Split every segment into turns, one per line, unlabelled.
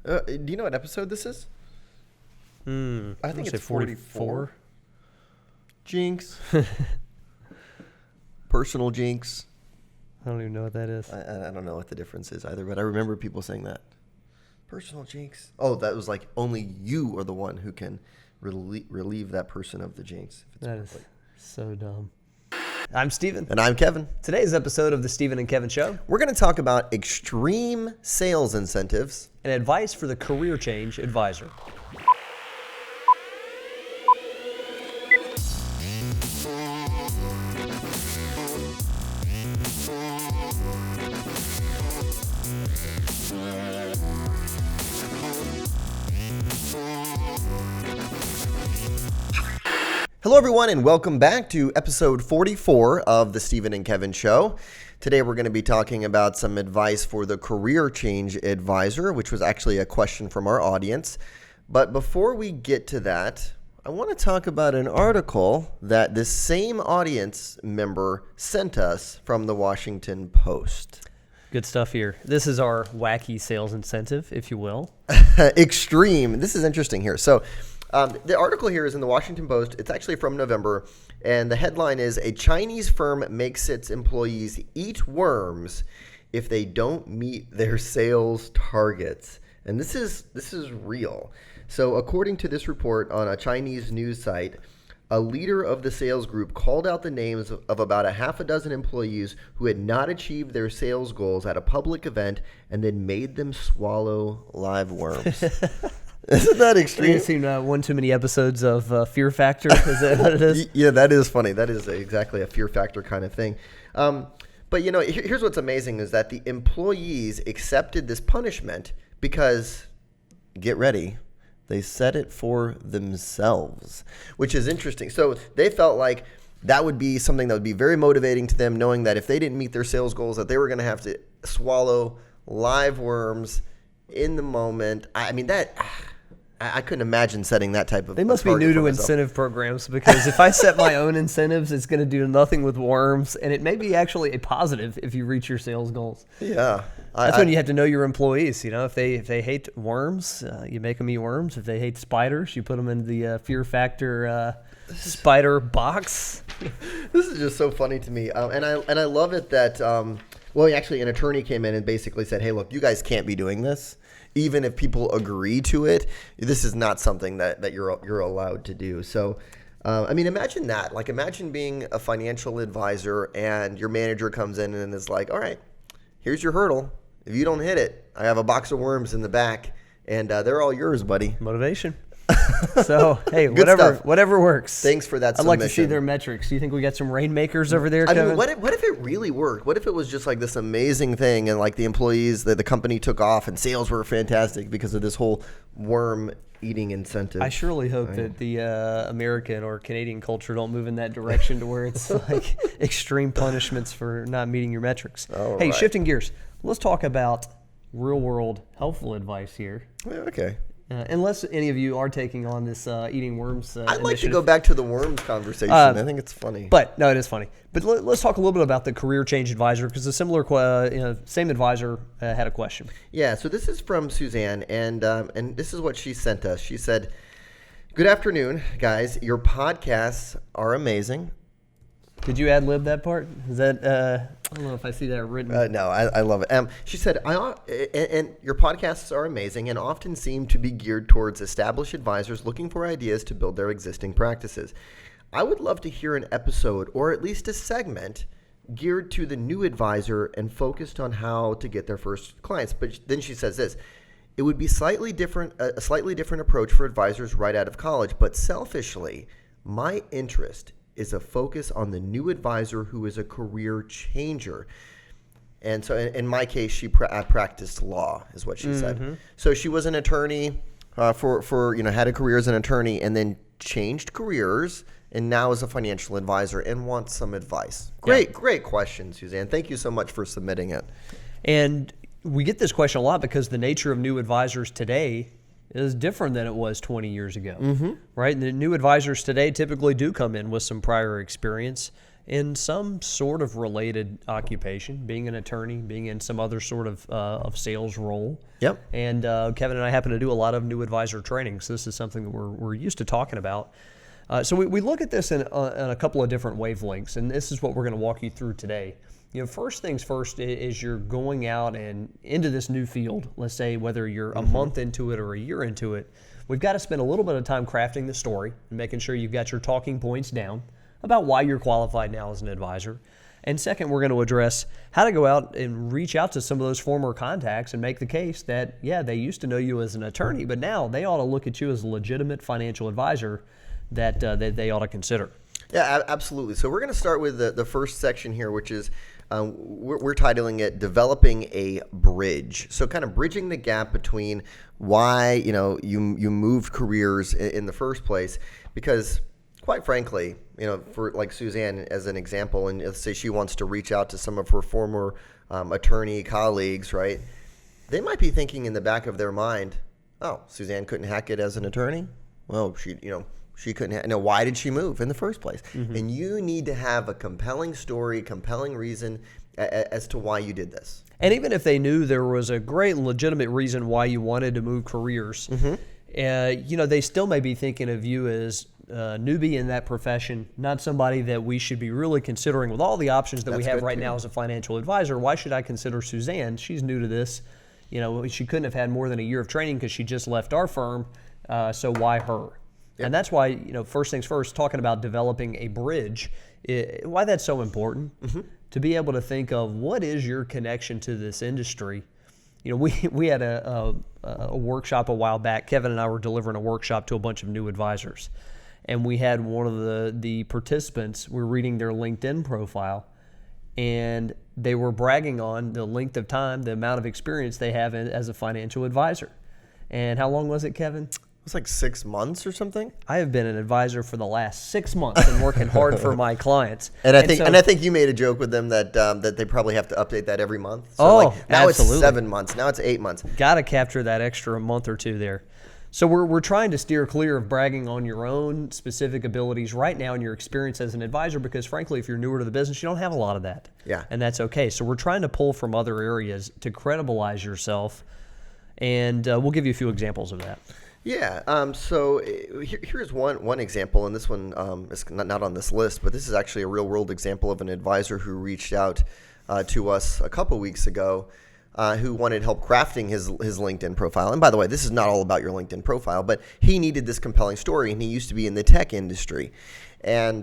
Do you know what episode this is? I think it's 44. Jinx. Personal jinx.
I don't even know what that is.
I don't know what the difference is either, but I remember people saying that. Personal jinx. Oh, that was like only you are the one who can relieve that person of the jinx.
That is so dumb. I'm Steven.
And I'm Kevin.
Today's episode of the Steven and Kevin Show.
We're going to talk about extreme sales incentives
and advice for the career change advisor.
Hello, everyone, and welcome back to episode 44 of the Steven and Kevin Show. Today, we're going to be talking about some advice for the career change advisor, which was actually a question from our audience. But before we get to that, I want to talk about an article that this same audience member sent us from the Washington Post.
Good stuff here. This is our wacky sales incentive, if you will.
Extreme. This is interesting here. So, the article here is in the Washington Post. It's actually from November, and the headline is, "A Chinese firm makes its employees eat worms if they don't meet their sales targets." And this is real. So according to this report on a Chinese news site, a leader of the sales group called out the names of about a half a dozen employees who had not achieved their sales goals at a public event and then made them swallow live worms. Isn't that extreme?
You've seen one too many episodes of Fear Factor. Is that what it is?
Yeah, that is funny. That is exactly a Fear Factor kind of thing. But, you know, here's what's amazing is that the employees accepted this punishment because, get ready, they set it for themselves, which is interesting. So they felt like that would be something that would be very motivating to them, knowing that if they didn't meet their sales goals, that they were going to have to swallow live worms in the moment. I mean, I couldn't imagine setting that type of.
They must be new to incentive programs, because if I set my own incentives, it's going to do nothing with worms, and it may be actually a positive if you reach your sales goals.
Yeah,
that's when you have to know your employees. You know, if they hate worms, you make them eat worms. If they hate spiders, you put them in the Fear Factor spider box.
This is just so funny to me, and I love it that actually an attorney came in and basically said, "Hey, look, you guys can't be doing this. Even if people agree to it, this is not something that you're allowed to do." So, I mean, imagine that. Like, imagine being a financial advisor and your manager comes in and is like, "All right, here's your hurdle. If you don't hit it, I have a box of worms in the back, and they're all yours, buddy."
Motivation. So, hey, whatever works.
Thanks for that submission.
I'd like to see their metrics. Do you think we got some rainmakers over there,
I
Kevin?
mean, what if it really worked? What if it was just like this amazing thing and like the employees, the company took off and sales were fantastic because of this whole worm eating incentive?
I surely hope that the American or Canadian culture don't move in that direction to where it's like extreme punishments for not meeting your metrics. Hey, shifting gears. Let's talk about real-world helpful advice here.
Okay.
Unless any of you are taking on this eating worms
I'd like to go back to the worms conversation. I think it's funny.
But no, it is funny. But let's talk a little bit about the career change advisor, because a similar, same advisor had a question.
Yeah, so this is from Suzanne, and this is what she sent us. She said, "Good afternoon, guys. Your podcasts are amazing."
Did you ad-lib that part? Is that, I don't know if I see that written.
No, I love it. She said, and your podcasts are amazing and often seem to be geared towards established advisors looking for ideas to build their existing practices. I would love to hear an episode or at least a segment geared to the new advisor and focused on how to get their first clients. But then she says this: "It would be a slightly different approach for advisors right out of college, but selfishly, my interest is a focus on the new advisor who is a career changer." And so in my case, she practiced law, is what she said. So she was an attorney for had a career as an attorney and then changed careers and now is a financial advisor and wants some advice. Great question, Suzanne. Thank you so much for submitting it.
And we get this question a lot because the nature of new advisors today is different than it was 20 years ago, right? And the new advisors today typically do come in with some prior experience, in some sort of related occupation, being an attorney, being in some other sort of sales role.
Yep.
And Kevin and I happen to do a lot of new advisor training, so this is something that we're used to talking about. So we look at this in a couple of different wavelengths, and this is what we're going to walk you through today. First things first is you're going out and into this new field. Let's say whether you're a month into it or a year into it, we've got to spend a little bit of time crafting the story and making sure you've got your talking points down about why you're qualified now as an advisor. And second, we're going to address how to go out and reach out to some of those former contacts and make the case that, yeah, they used to know you as an attorney, but now they ought to look at you as a legitimate financial advisor that they ought to consider.
Yeah, absolutely. So we're going to start with the first section here, which is we're titling it "Developing a Bridge." So kind of bridging the gap between why you moved careers in the first place, because quite frankly, for like Suzanne as an example, and let's say she wants to reach out to some of her former attorney colleagues, right? They might be thinking in the back of their mind, "Oh, Suzanne couldn't hack it as an attorney. Well, she couldn't. Why did she move in the first place?" And you need to have a compelling story, compelling reason as to why you did this.
And even if they knew there was a great legitimate reason why you wanted to move careers, they still may be thinking of you as a newbie in that profession, not somebody that we should be really considering with all the options that we have right now as a financial advisor. Why should I consider Suzanne? She's new to this. She couldn't have had more than a year of training because she just left our firm. So why her? Yep. And that's why, first things first, talking about developing a bridge, why that's so important, to be able to think of what is your connection to this industry. We had a workshop a while back. Kevin and I were delivering a workshop to a bunch of new advisors. And we had one of the participants, we were reading their LinkedIn profile, and they were bragging on the length of time, the amount of experience they have as a financial advisor. And how long was it, Kevin?
It was like 6 months or something.
I have been an advisor for the last 6 months and working hard for my clients.
And I think you made a joke with them that they probably have to update that every month. So now
absolutely.
It's 7 months. Now it's 8 months.
Got to capture that extra month or two there. So we're trying to steer clear of bragging on your own specific abilities right now and your experience as an advisor, because frankly, if you're newer to the business, you don't have a lot of that.
Yeah.
And that's okay. So we're trying to pull from other areas to credibilize yourself, and we'll give you a few examples of that.
Yeah. So here's one example, and this one is not on this list, but this is actually a real world example of an advisor who reached out to us a couple weeks ago, who wanted help crafting his LinkedIn profile. And by the way, this is not all about your LinkedIn profile, but he needed this compelling story, and he used to be in the tech industry, and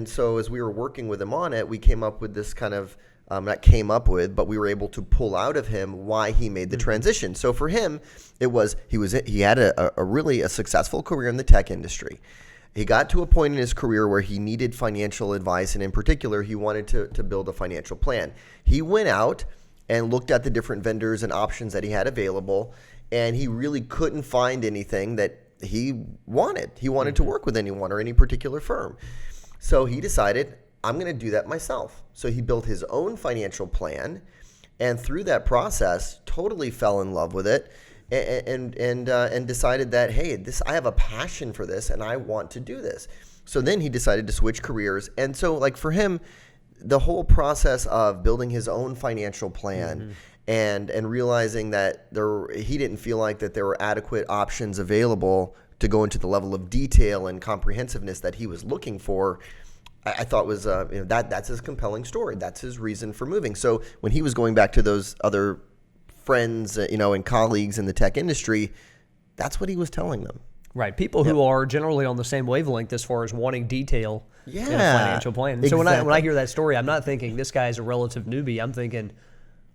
so as we were working with him on it, we came up with this kind of. Not came up with, but we were able to pull out of him why he made the transition. So for him, he had a really successful career in the tech industry. He got to a point in his career where he needed financial advice, and in particular, he wanted to build a financial plan. He went out and looked at the different vendors and options that he had available, and he really couldn't find anything that he wanted. He wanted to work with anyone or any particular firm. So he decided, I'm going to do that myself. So he built his own financial plan, and through that process, totally fell in love with it, and decided that, hey, I have a passion for this, and I want to do this. So then he decided to switch careers, and so like for him, the whole process of building his own financial plan and realizing that he didn't feel like that there were adequate options available to go into the level of detail and comprehensiveness that he was looking for. I thought was that's his compelling story. That's his reason for moving. So when he was going back to those other friends, and colleagues in the tech industry, that's what he was telling them.
Right. People who are generally on the same wavelength as far as wanting detail in a financial plan.
Exactly.
So when I hear that story, I'm not thinking this guy's a relative newbie. I'm thinking,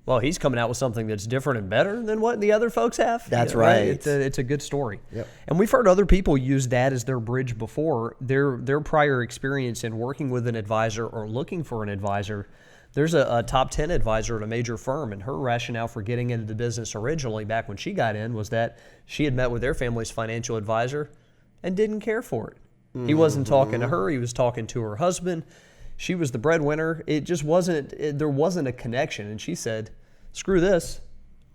well, he's coming out with something that's different and better than what the other folks have.
That's right.
It's a good story.
Yep.
And we've heard other people use that as their bridge before. Their prior experience in working with an advisor or looking for an advisor. There's a top 10 advisor at a major firm, and her rationale for getting into the business originally back when she got in was that she had met with their family's financial advisor and didn't care for it. He wasn't talking to her. He was talking to her husband. She was the breadwinner. It just there wasn't a connection. And she said, screw this.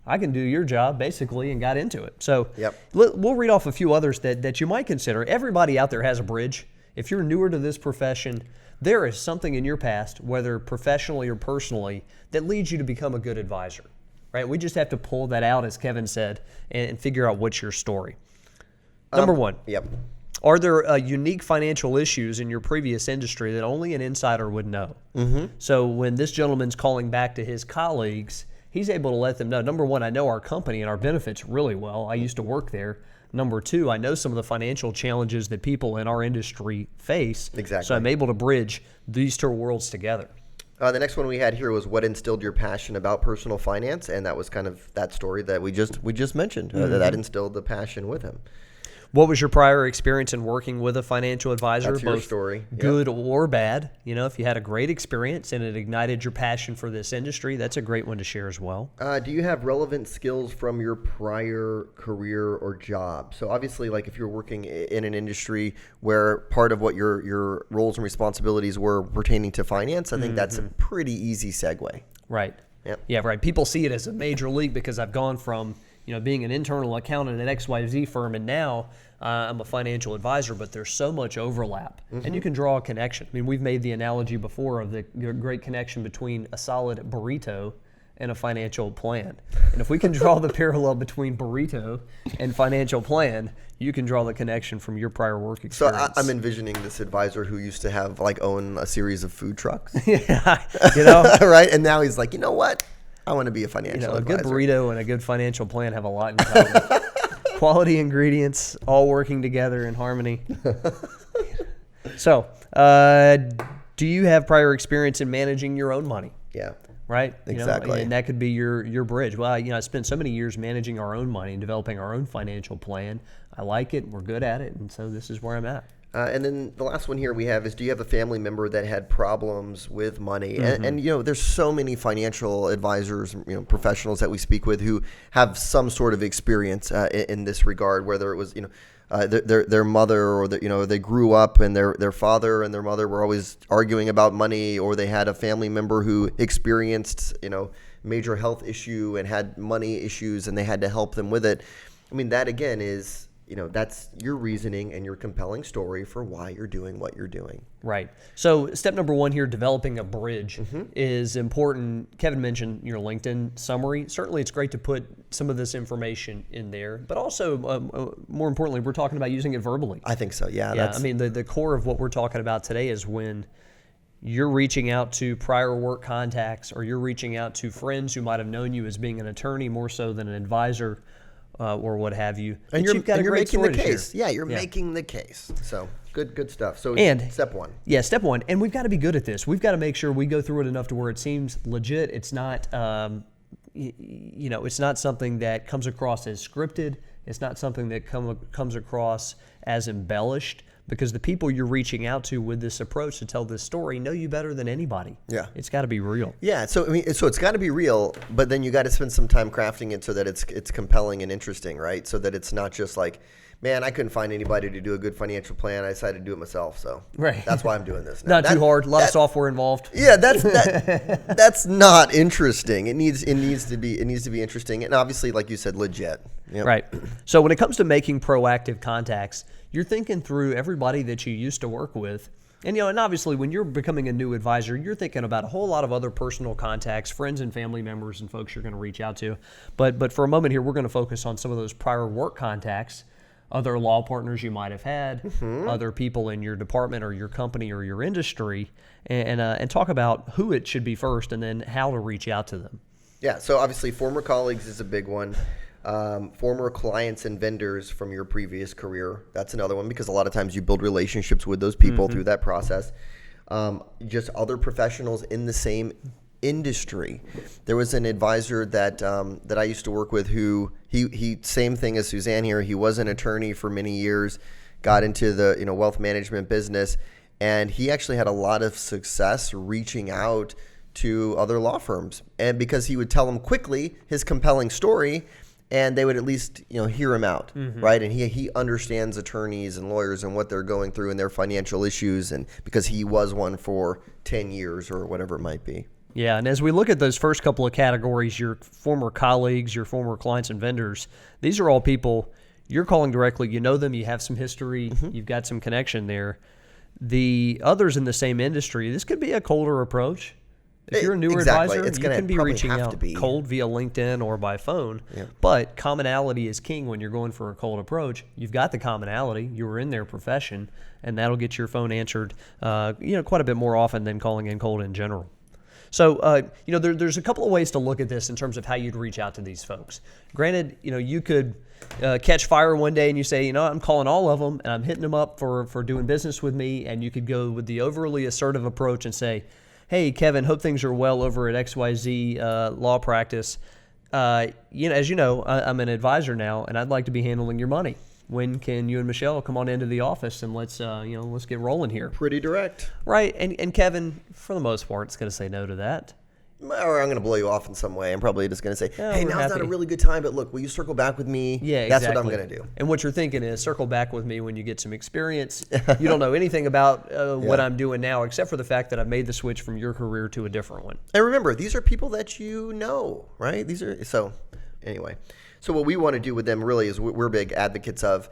I can do your job, basically, and got into it. So we'll read off a few others that you might consider. Everybody out there has a bridge. If you're newer to this profession, there is something in your past, whether professionally or personally, that leads you to become a good advisor, right? We just have to pull that out, as Kevin said, and figure out what's your story. Number one.
Yep.
Are there unique financial issues in your previous industry that only an insider would know? Mm-hmm. So when this gentleman's calling back to his colleagues, he's able to let them know, number one, I know our company and our benefits really well. I used to work there. Number two, I know some of the financial challenges that people in our industry face.
Exactly.
So I'm able to bridge these two worlds together.
The next one we had here was what instilled your passion about personal finance, and that was kind of that story that we just mentioned. That instilled the passion with him.
What was your prior experience in working with a financial advisor?
That's your
both
story.
Good or bad. You know, if you had a great experience and it ignited your passion for this industry, that's a great one to share as well.
Do you have relevant skills from your prior career or job? So obviously, like if you're working in an industry where part of what your roles and responsibilities were pertaining to finance, I think that's a pretty easy segue.
Right.
Yep.
Yeah, right. People see it as a major leap because I've gone from being an internal accountant at XYZ firm, and now I'm a financial advisor, but there's so much overlap, and you can draw a connection. I mean, we've made the analogy before of the great connection between a solid burrito and a financial plan. And if we can draw the parallel between burrito and financial plan, you can draw the connection from your prior work experience.
So I'm envisioning this advisor who used to have own a series of food trucks.
Yeah,
right? And now he's like, you know what? I want to be a financial advisor.
A good burrito and a good financial plan have a lot in common. Quality ingredients, all working together in harmony. So, do you have prior experience in managing your own money?
Yeah.
Right?
Exactly.
And that could be your bridge. Well, I spent so many years managing our own money and developing our own financial plan. I like it. We're good at it. And so this is where I'm at.
And then the last one here we have is, do you have a family member that had problems with money? And there's so many financial advisors, professionals that we speak with who have some sort of experience in this regard, whether it was, their mother or they grew up and their father and their mother were always arguing about money, or they had a family member who experienced, major health issue and had money issues and they had to help them with it. I mean, that again is, that's your reasoning and your compelling story for why you're doing what you're doing.
Right. So step number one here, developing a bridge is important. Kevin mentioned your LinkedIn summary. Certainly it's great to put some of this information in there, but also more importantly, we're talking about using it verbally.
I think so. Yeah.
I mean, the core of what we're talking about today is when you're reaching out to prior work contacts, or you're reaching out to friends who might have known you as being an attorney more so than an advisor, or what have you.
And you're making the case. Yeah, you're making the case. So good stuff. So step one.
Yeah, step one. And we've got to be good at this. We've got to make sure we go through it enough to where it seems legit. It's not, it's not something that comes across as scripted. It's not something that comes across as embellished, because the people you're reaching out to with this approach to tell this story know you better than anybody.
Yeah.
It's got to be real.
Yeah. So it's got to be real, but then you got to spend some time crafting it so that it's compelling and interesting, right? So that it's not just like, man, I couldn't find anybody to do a good financial plan. I decided to do it myself. So that's why I'm doing this now.
Not too hard. A lot of software involved.
Yeah, that's not interesting. It needs to be interesting, and obviously, like you said, legit. Yep.
Right. So when it comes to making proactive contacts, you're thinking through everybody that you used to work with. And and obviously when you're becoming a new advisor, you're thinking about a whole lot of other personal contacts, friends and family members and folks you're going to reach out to. But for a moment here, we're going to focus on some of those prior work contacts, other law partners you might have had, other people in your department or your company or your industry, and talk about who it should be first and then how to reach out to them.
Yeah, so obviously former colleagues is a big one. Former clients and vendors from your previous career. That's another one, because a lot of times you build relationships with those people through that process. Just other professionals in the same industry. There was an advisor that I used to work with who he same thing as Suzanne here. He was an attorney for many years, got into the wealth management business, and he actually had a lot of success reaching out to other law firms, and because he would tell them quickly his compelling story, and they would at least hear him out, right? And he understands attorneys and lawyers and what they're going through and their financial issues, and because he was one for 10 years or whatever it might be.
Yeah, and as we look at those first couple of categories, your former colleagues, your former clients and vendors, these are all people you're calling directly. You know them, you have some history, you've got some connection there. The others in the same industry, this could be a colder approach. If you're a newer
Exactly.
advisor, you can be reaching out cold via LinkedIn or by phone.
Yeah.
But commonality is king when you're going for a cold approach. You've got the commonality. You were in their profession, and that'll get your phone answered quite a bit more often than calling in cold in general. So, there's a couple of ways to look at this in terms of how you'd reach out to these folks. Granted, you could catch fire one day and you say, I'm calling all of them and I'm hitting them up for doing business with me. And you could go with the overly assertive approach and say, hey, Kevin, hope things are well over at XYZ law practice. As you know, I'm an advisor now and I'd like to be handling your money. When can you and Michelle come on into the office and let's get rolling here?
Pretty direct.
Right. And Kevin, for the most part, is going to say no to that.
Or I'm going to blow you off in some way. I'm probably just going to say, hey, now's
happy.
Not a really good time, but look, will you circle back with me?
Yeah, exactly.
That's what I'm going to do.
And what you're thinking is circle back with me when you get some experience. You don't know anything about what I'm doing now, except for the fact that I've made the switch from your career to a different one.
And remember, these are people that you know, right? Anyway. So what we want to do with them really is we're big advocates of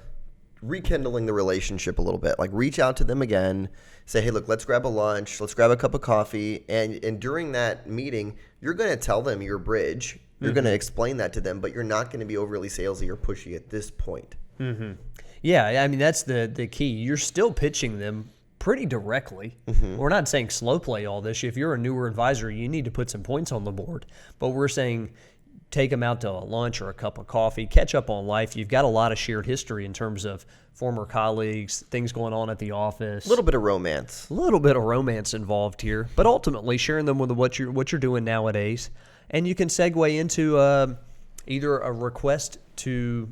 rekindling the relationship a little bit. Like reach out to them again, say, hey, look, let's grab a lunch, let's grab a cup of coffee. And during that meeting, you're going to tell them your bridge. You're going to explain that to them, but you're not going to be overly salesy or pushy at this point.
Mm-hmm. Yeah, I mean, that's the key. You're still pitching them pretty directly. Mm-hmm. We're not saying slow play all this. If you're a newer advisor, you need to put some points on the board. But we're saying take them out to a lunch or a cup of coffee, catch up on life. You've got a lot of shared history in terms of former colleagues, things going on at the office.
A little bit of romance.
A little bit of romance involved here, but ultimately sharing them with what you're doing nowadays. And you can segue into either a request to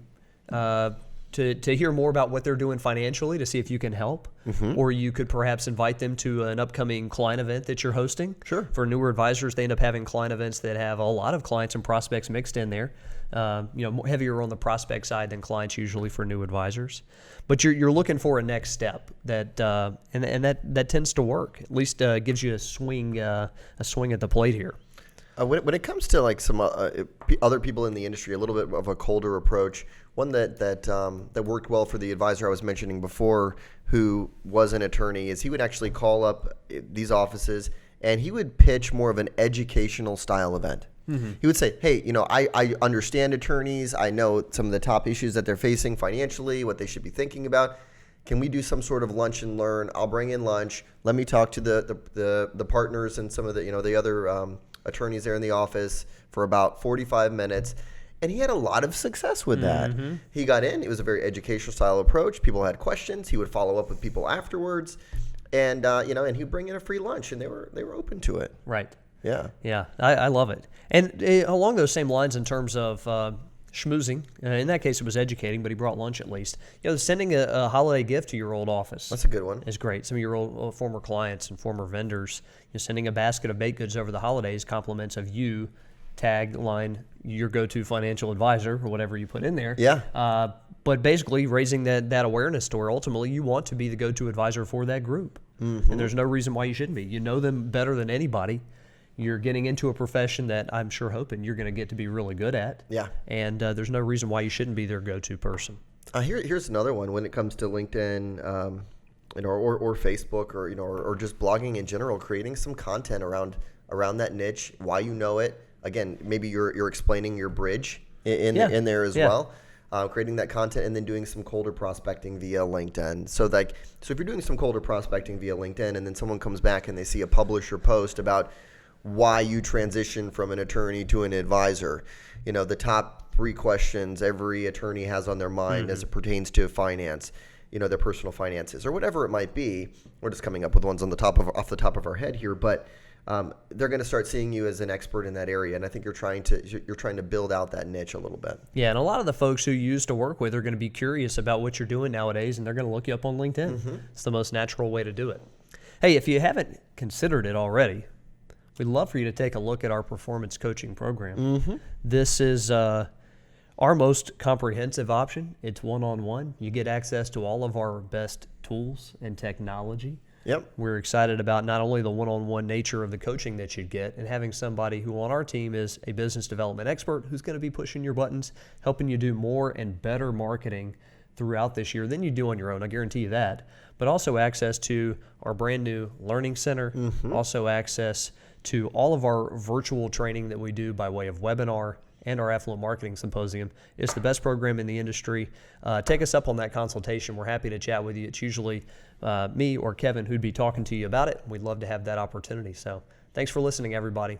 hear more about what they're doing financially to see if you can help, or you could perhaps invite them to an upcoming client event that you're hosting.
Sure.
For newer advisors, they end up having client events that have a lot of clients and prospects mixed in there. Heavier on the prospect side than clients usually for new advisors. But you're looking for a next step that that tends to work. At least gives you a swing at the plate here.
When it comes to like some other people in the industry, a little bit of a colder approach. One that worked well for the advisor I was mentioning before, who was an attorney, is he would actually call up these offices and he would pitch more of an educational style event. Mm-hmm. He would say, hey, I understand attorneys. I know some of the top issues that they're facing financially, what they should be thinking about. Can we do some sort of lunch and learn? I'll bring in lunch. Let me talk to the partners and some of the other attorneys there in the office for about 45 minutes. And he had a lot of success with that. Mm-hmm. He got in. It was a very educational style approach. People had questions. He would follow up with people afterwards. And, and he'd bring in a free lunch, and they were open to it.
Right.
Yeah.
Yeah, I love it. And along those same lines in terms of schmoozing, in that case it was educating, but he brought lunch at least. Sending a holiday gift to your old office.
That's a good one.
Is great. Some of your old former clients and former vendors, sending a basket of baked goods over the holidays, compliments of you, tagline, your go-to financial advisor, or whatever you put in there.
Yeah.
But basically raising that awareness to where ultimately you want to be the go-to advisor for that group. Mm-hmm. And there's no reason why you shouldn't be. You know them better than anybody. You're getting into a profession that I'm sure hoping you're going to get to be really good at.
Yeah.
And there's no reason why you shouldn't be their go-to person.
Here's another one when it comes to LinkedIn, or Facebook, or just blogging in general. Creating some content around that niche, why you know it. Again, maybe you're explaining your bridge in there as well. Creating that content and then doing some colder prospecting via LinkedIn. So if you're doing some colder prospecting via LinkedIn and then someone comes back and they see a publisher post about why you transition from an attorney to an advisor, the top 3 questions every attorney has on their mind as it pertains to finance, their personal finances or whatever it might be. We're just coming up with ones off the top of our head here, but they're going to start seeing you as an expert in that area, and I think you're trying to build out that niche a little bit. Yeah,
and a lot of the folks who you used to work with are going to be curious about what you're doing nowadays, and they're going to look you up on LinkedIn. Mm-hmm. It's the most natural way to do it. Hey, if you haven't considered it already, we'd love for you to take a look at our performance coaching program. Mm-hmm. This is our most comprehensive option. It's one-on-one. You get access to all of our best tools and technology.
Yep.
We're excited about not only the one-on-one nature of the coaching that you'd get and having somebody who on our team is a business development expert who's going to be pushing your buttons, helping you do more and better marketing throughout this year than you do on your own. I guarantee you that. But also access to our brand new learning center, also access to all of our virtual training that we do by way of webinar and our Affluent Marketing Symposium. It's the best program in the industry. Take us up on that consultation. We're happy to chat with you. It's usually me or Kevin who'd be talking to you about it. We'd love to have that opportunity. So thanks for listening, everybody.